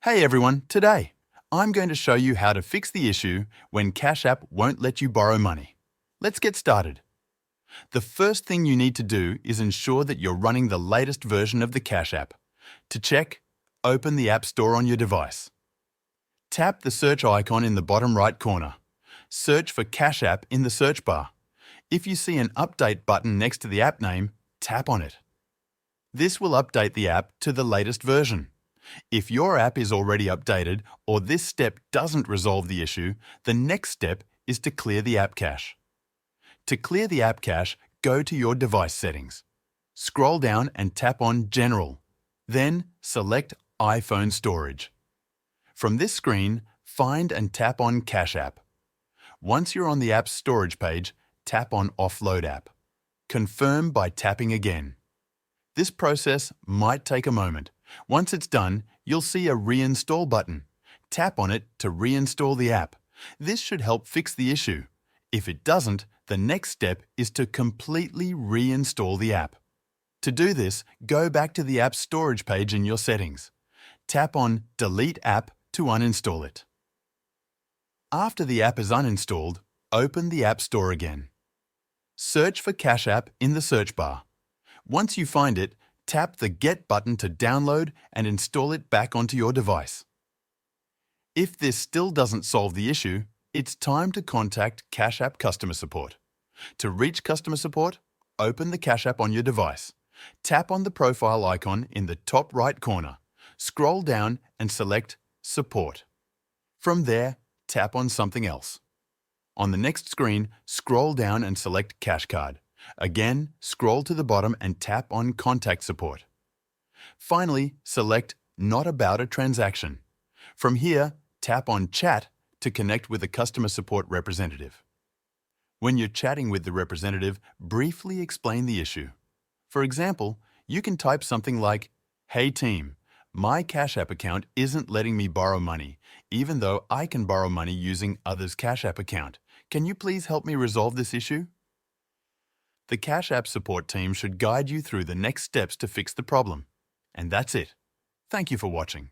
Hey everyone, today I'm going to show you how to fix the issue when Cash App won't let you borrow money. Let's get started. The first thing you need to do is ensure that you're running the latest version of the Cash App. To check, open the App Store on your device. Tap the search icon in the bottom right corner. Search for Cash App in the search bar. If you see an Update button next to the app name, tap on it. This will update the app to the latest version. If your app is already updated or this step doesn't resolve the issue, the next step is to clear the app cache. To clear the app cache, go to your device settings. Scroll down and tap on General. Then select iPhone Storage. From this screen, find and tap on Cash App. Once you're on the app's storage page, tap on Offload App. Confirm by tapping again. This process might take a moment. Once it's done, you'll see a Reinstall button. Tap on it to reinstall the app. This should help fix the issue. If it doesn't, the next step is to completely reinstall the app. To do this, go back to the app's storage page in your settings. Tap on Delete App to uninstall it. After the app is uninstalled, open the App Store again. Search for Cash App in the search bar. Once you find it, tap the Get button to download and install it back onto your device. If this still doesn't solve the issue, it's time to contact Cash App Customer Support. To reach Customer Support, open the Cash App on your device. Tap on the profile icon in the top right corner. Scroll down and select Support. From there, tap on something else. On the next screen, scroll down and select Cash Card. Again, scroll to the bottom and tap on Contact Support. Finally, select Not About a Transaction. From here, tap on Chat to connect with a customer support representative. When you're chatting with the representative, briefly explain the issue. For example, you can type something like, "Hey team, my Cash App account isn't letting me borrow money, even though I can borrow money using others' Cash App account. Can you please help me resolve this issue?" The Cash App support team should guide you through the next steps to fix the problem. And that's it. Thank you for watching.